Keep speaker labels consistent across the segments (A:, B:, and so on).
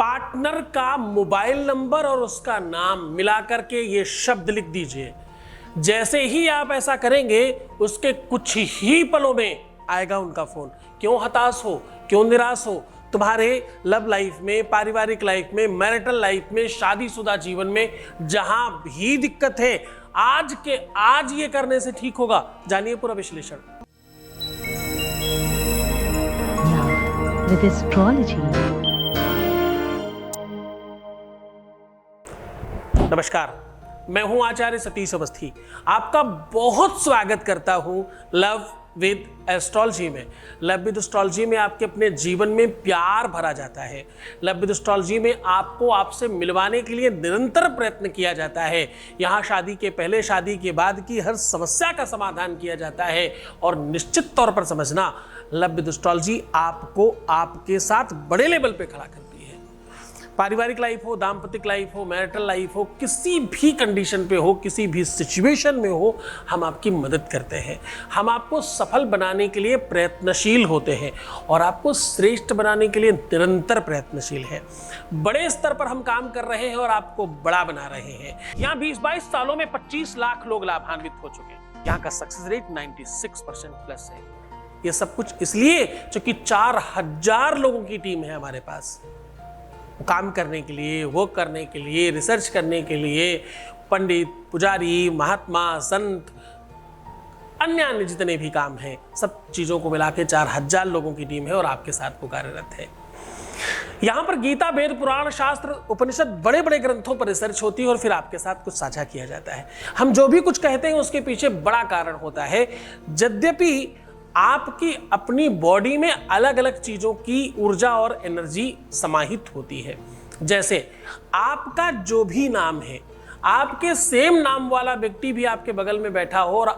A: Partner का mobile number और उसका नाम मिलाकर के ये शब्द लिख दीजिए। जैसे ही आप ऐसा करेंगे उसके कुछ ही पलों में आएगा उनका फोन। क्यों हताश हो, क्यों निराश हो, तुम्हारे लव लाइफ में, पारिवारिक लाइफ में, मैरिटल लाइफ में, शादीशुदा जीवन में जहां भी दिक्कत है, आज के आज ये करने से ठीक होगा। जानिए पूरा विश्लेषण।
B: With astrology.
A: नमस्कार, मैं हूं आचार्य सतीश अवस्थी। आपका बहुत स्वागत करता हूं लव विद एस्ट्रोलॉजी में। लव विद एस्ट्रोलॉजी में आपके अपने जीवन में प्यार भरा जाता है। लव विद एस्ट्रोलॉजी में आपको आपसे मिलवाने के लिए निरंतर प्रयत्न किया जाता है। यहाँ शादी के पहले, शादी के बाद की हर समस्या का समाधान किया जाता है। और निश्चित तौर पर समझना, लव विद एस्ट्रोलॉजी आपको आपके साथ बड़े लेवल पे खड़ा करती है। पारिवारिक लाइफ हो, दाम्पतिक लाइफ हो, मैरिटल लाइफ हो, किसी भी कंडीशन पे हो, किसी भी सिचुएशन में हो, हम आपकी मदद करते हैं। हम आपको सफल बनाने के लिए प्रयत्नशील होते हैं और आपको श्रेष्ठ बनाने के लिए निरंतर प्रयत्नशील है। बड़े स्तर पर हम काम कर रहे हैं और आपको बड़ा बना रहे हैं। यहाँ 20-22 सालों में 25 लाख लोग लाभान्वित हो चुके हैं। यहाँ का सक्सेस रेट 96% प्लस है। ये सब कुछ इसलिए क्योंकि 4000 लोगों की टीम है हमारे पास। काम करने के लिए, वर्क करने के लिए, रिसर्च करने के लिए पंडित, पुजारी, महात्मा, संत, अन्य जितने भी काम हैं, सब चीज़ों को मिला के 4000 लोगों की टीम है और आपके साथ वो कार्यरत है। यहाँ पर गीता, वेद, पुराण, शास्त्र, उपनिषद, बड़े बड़े ग्रंथों पर रिसर्च होती है और फिर आपके साथ कुछ साझा किया जाता है। हम जो भी कुछ कहते हैं उसके पीछे बड़ा कारण होता है। यद्यपि आपकी अपनी बॉडी में अलग अलग चीजों की ऊर्जा और एनर्जी समाहित होती है। जैसे आपका जो भी नाम है, आपके सेम नाम वाला व्यक्ति भी आपके बगल में बैठा हो और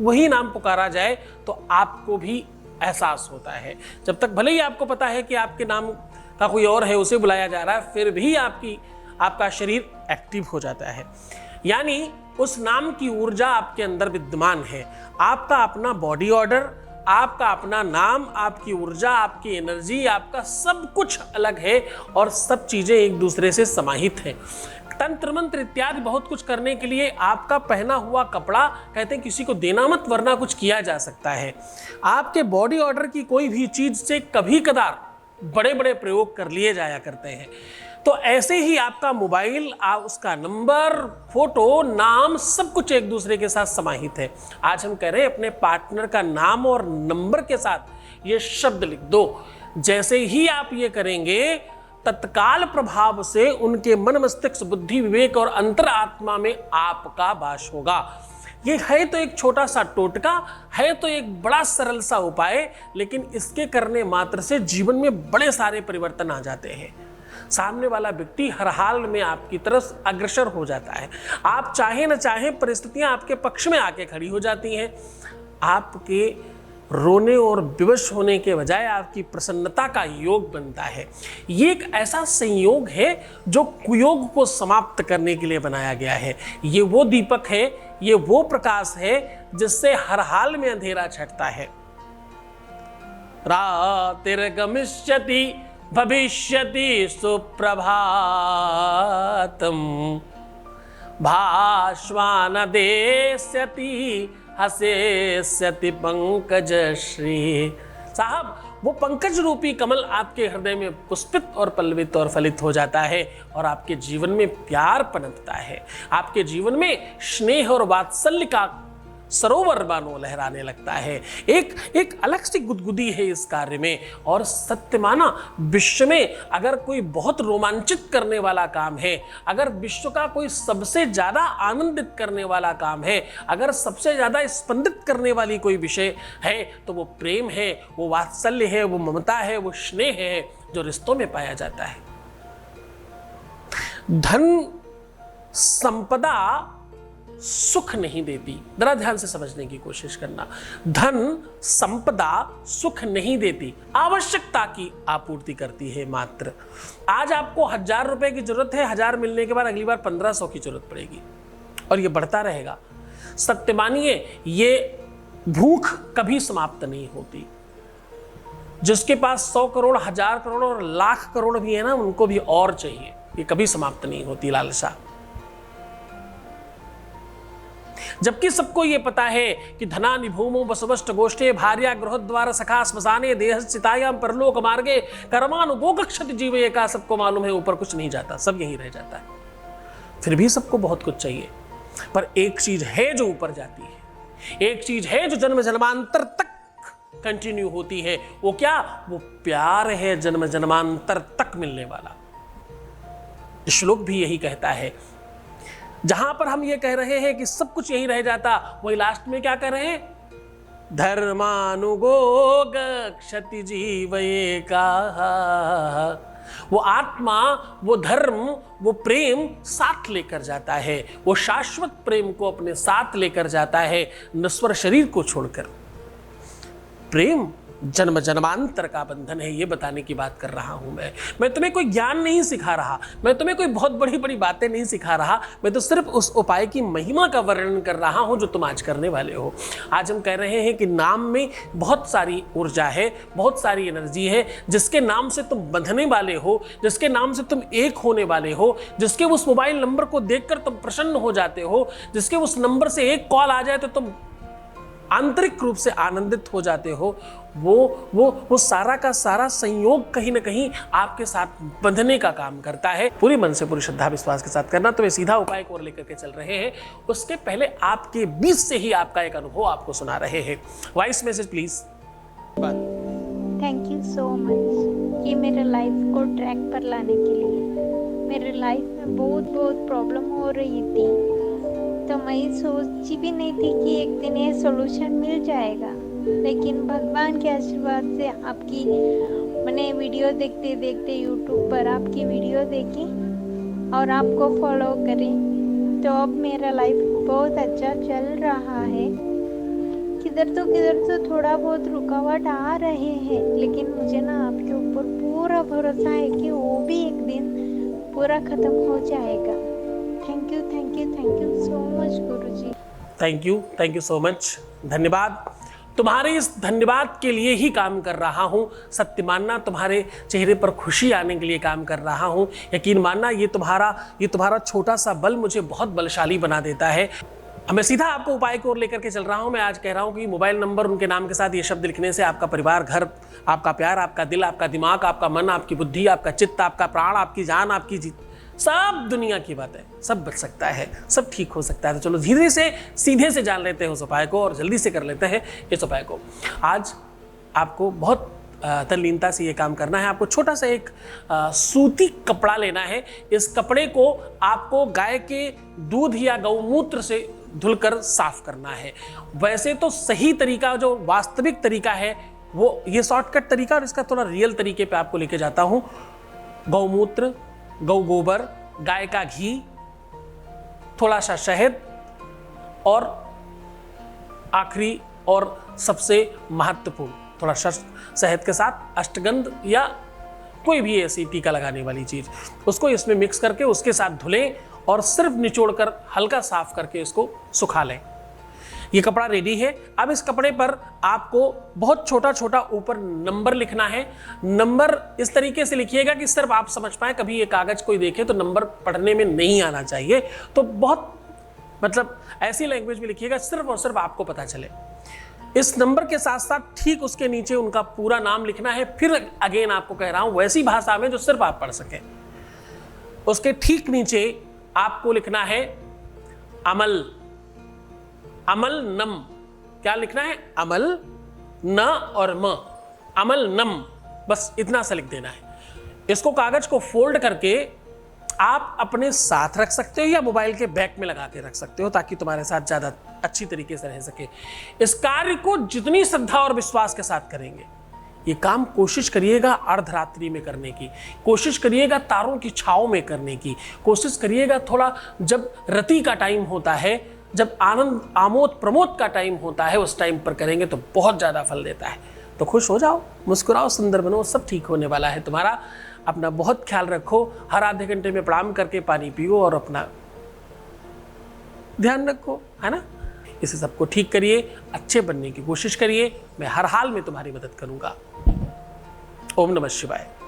A: वही नाम पुकारा जाए तो आपको भी एहसास होता है। जब तक भले ही आपको पता है कि आपके नाम का कोई और है, उसे बुलाया जा रहा है, फिर भी आपका शरीर एक्टिव हो जाता है। यानी उस नाम की ऊर्जा आपके अंदर विद्यमान है। आपका अपना बॉडी ऑर्डर, आपका अपना नाम, आपकी ऊर्जा, आपकी एनर्जी, आपका सब कुछ अलग है और सब चीजें एक दूसरे से समाहित हैं। तंत्र मंत्र इत्यादि बहुत कुछ करने के लिए आपका पहना हुआ कपड़ा, कहते हैं किसी को देना मत वरना कुछ किया जा सकता है। आपके बॉडी ऑर्डर की कोई भी चीज से कभी कदार बड़े बड़े प्रयोग कर लिए जाया करते हैं। तो ऐसे ही आपका मोबाइल, उसका नंबर, फोटो, नाम, सब कुछ एक दूसरे के साथ समाहित है। आज हम कह रहे हैं अपने पार्टनर का नाम और नंबर के साथ ये शब्द लिख दो। जैसे ही आप ये करेंगे तत्काल प्रभाव से उनके मन, मस्तिष्क, बुद्धि, विवेक और अंतरात्मा में आपका वास होगा। ये है तो एक छोटा सा टोटका, है तो एक बड़ा सरल सा उपाय, लेकिन इसके करने मात्र से जीवन में बड़े सारे परिवर्तन आ जाते हैं। सामने वाला व्यक्ति हर हाल में आपकी तरफ अग्रसर हो जाता है। आप चाहे न चाहे परिस्थितियां आपके पक्ष में आके खड़ी हो जाती हैं। आपके रोने और विवश होने के बजाय आपकी प्रसन्नता का योग बनता है। ये एक ऐसा संयोग है जो कुयोग को समाप्त करने के लिए बनाया गया है। ये वो दीपक है, ये वो प्रकाश है जिससे हर हाल में अंधेरा छटता है। रातिर्गमिष्यति भविष्यति सुप्रभातम भास्वान देस्यति हसेस्यति पंकज श्री। साहब, वो पंकज रूपी कमल आपके हृदय में पुष्पित और पल्लवित और फलित हो जाता है और आपके जीवन में प्यार पनपता है। आपके जीवन में स्नेह और वात्सल्य का सरोवर बानो लहराने लगता है। एक अलग सी गुदगुदी है इस कार्य में। और सत्य माना, विश्व में अगर कोई बहुत रोमांचित करने वाला काम है, अगर विश्व का कोई सबसे ज्यादा आनंदित करने वाला काम है, अगर सबसे ज्यादा स्पंदित करने वाली कोई विषय है, तो वो प्रेम है, वो वात्सल्य है, वो ममता है, वो स्नेह है जो रिश्तों में पाया जाता है। धन संपदा सुख नहीं देती। जरा ध्यान से समझने की कोशिश करना। धन संपदा सुख नहीं देती, आवश्यकता की आपूर्ति करती है मात्र। आज आपको 1000 रुपए की जरूरत है, 1000 मिलने के बाद अगली बार 1500 की जरूरत पड़ेगी और ये बढ़ता रहेगा। सत्य मानिए, ये भूख कभी समाप्त नहीं होती। जिसके पास 100 करोड़, 1000 करोड़ और लाख करोड़ भी है ना, उनको भी और चाहिए। ये कभी समाप्त नहीं होती लालसा। जबकि सबको ये पता है कि धनानि भूमौ वसवष्ट गोष्ठे भार्या गृहद्वार सखा श्मशाने देहस्थितायां परलोक मार्गे कर्मानुगोगक्षति जीव एका। सबको मालूम है ऊपर कुछ नहीं जाता, सब यहीं रह जाता है। फिर भी सबको बहुत कुछ चाहिए, पर एक चीज है जो ऊपर जाती है, एक चीज है जो जन्म जन्मांतर तक कंटिन्यू होती है। वो क्या? वो प्यार है, जन्म जन्मांतर तक मिलने वाला। श्लोक भी यही कहता है। जहां पर हम ये कह रहे हैं कि सब कुछ यही रह जाता, वही लास्ट में क्या कह रहे हैं? धर्मानुगोग क्षति जीव एका। वो आत्मा, वो धर्म, वो प्रेम साथ लेकर जाता है, वो शाश्वत प्रेम को अपने साथ लेकर जाता है, नश्वर शरीर को छोड़कर। प्रेम जन्म जन्मांतर का बंधन है, ये बताने की बात कर रहा हूं मैं तुम्हें कोई ज्ञान नहीं सिखा रहा, मैं तुम्हें कोई बहुत बड़ी बड़ी बातें नहीं सिखा रहा, मैं तो सिर्फ उस उपाय की महिमा का वर्णन कर रहा हूं जो तुम आज करने वाले हो। आज हम कह रहे हैं कि नाम में बहुत सारी ऊर्जा है, बहुत सारी एनर्जी है, जिसके नाम से तुम बंधने वाले हो, जिसके नाम से तुम एक होने वाले हो, जिसके उस मोबाइल नंबर को देखकर तुम प्रसन्न हो जाते हो, जिसके उस नंबर से एक कॉल आ जाए तो तुम आंतरिक रूप से आनंदित हो जाते हो। वो सारा का सारा संयोग कहीं ना कहीं आपके साथ बंधने का काम करता है। पूरी मन से, पूरी श्रद्धा विश्वास के साथ करना। तो ये सीधा उपाय को लेकर के चल रहे हैं, उसके पहले आपके बीच से ही आपका एक अनुभव आपको सुना रहे हैं। Voice message please.
B: Thank you so much कि मेरे लाइफ को ट्रैक पर लाने के लिए। मेरे लाइफ में बहुत प्रॉब्लम हो रही थी, तो मैं सोची भी नहीं थी कि एक दिन ये सॉल्यूशन मिल जाएगा। लेकिन भगवान के आशीर्वाद से आपकी मैंने वीडियो देखते देखते यूट्यूब पर आपकी वीडियो देखी और आपको फॉलो करें, तो अब मेरा लाइफ बहुत अच्छा चल रहा है। किधर तो थोड़ा बहुत रुकावट आ रहे हैं, लेकिन मुझे ना आपके ऊपर पूरा भरोसा है कि वो भी एक दिन पूरा खत्म हो जाएगा। Thank you so much Guruji.
A: Thank you so much. धन्यवाद। तुम्हारे इस धन्यवाद के लिए ही काम कर रहा हूं। सत्य मानना, तुम्हारे चेहरे पर खुशी आने के लिए काम कर रहा हूं। यकीन मानना, ये तुम्हारा छोटा सा बल मुझे बहुत बलशाली बना देता है। मैं सीधा आपको उपाय को लेकर के चल रहा हूं। मैं आज कह रहा हूं कि मोबाइल नंबर, उनके नाम के साथ ये शब्द लिखने से आपका परिवार, घर, आपका प्यार, आपका दिल, आपका दिमाग, आपका मन, आपकी बुद्धि, आपका चित्त, आपका प्राण, आपकी जान, आपकी जीत, सब दुनिया की बात है, सब बच सकता है, सब ठीक हो सकता है। तो चलो धीरे से सीधे से जान लेते हैं उस उपाय को और जल्दी से कर लेते हैं इस उपाय को। आज आपको बहुत तल्लीनता से ये काम करना है। आपको छोटा सा एक सूती कपड़ा लेना है। इस कपड़े को आपको गाय के दूध या गौमूत्र से धुलकर साफ करना है। वैसे तो सही तरीका, जो वास्तविक तरीका है, वो ये शॉर्टकट तरीका, और इसका थोड़ा रियल तरीके पे आपको लेके जाता हूँ। गौमूत्र, गौ गोबर, गाय का घी, थोड़ा सा शहद और आखिरी और सबसे महत्वपूर्ण थोड़ा शहद के साथ अष्टगंध या कोई भी ऐसी टीका लगाने वाली चीज, उसको इसमें मिक्स करके उसके साथ धुलें और सिर्फ निचोड़कर हल्का साफ करके इसको सुखा लें। ये कपड़ा रेडी है। अब इस कपड़े पर आपको बहुत छोटा छोटा ऊपर नंबर लिखना है। नंबर इस तरीके से लिखिएगा कि सिर्फ आप समझ पाए। कभी ये कागज कोई देखे तो नंबर पढ़ने में नहीं आना चाहिए, तो बहुत मतलब ऐसी लैंग्वेज में लिखिएगा सिर्फ और सिर्फ आपको पता चले। इस नंबर के साथ साथ ठीक उसके नीचे उनका पूरा नाम लिखना है। फिर अगेन आपको कह रहा हूं वैसी भाषा में जो सिर्फ आप पढ़ सकें। उसके ठीक नीचे आपको लिखना है अमल, अमल नम। क्या लिखना है? अमल, न और म, अमल नम, बस इतना सा लिख देना है। इसको कागज को फोल्ड करके आप अपने साथ रख सकते हो या मोबाइल के बैक में लगा के रख सकते हो, ताकि तुम्हारे साथ ज्यादा अच्छी तरीके से रह सके। इस कार्य को जितनी श्रद्धा और विश्वास के साथ करेंगे, ये काम कोशिश करिएगा अर्धरात्रि में करने की, कोशिश करिएगा तारों की छाव में करने की, कोशिश करिएगा थोड़ा जब रति का टाइम होता है, जब आनंद आमोद प्रमोद का टाइम होता है, उस टाइम पर करेंगे तो बहुत ज़्यादा फल देता है। तो खुश हो जाओ, मुस्कुराओ, सुंदर बनो, सब ठीक होने वाला है तुम्हारा। अपना बहुत ख्याल रखो। हर आधे घंटे में प्रणाम करके पानी पियो और अपना ध्यान रखो, है ना। इसे सबको ठीक करिए, अच्छे बनने की कोशिश करिए। मैं हर हाल में तुम्हारी मदद करूंगा। ओम नमः शिवाय।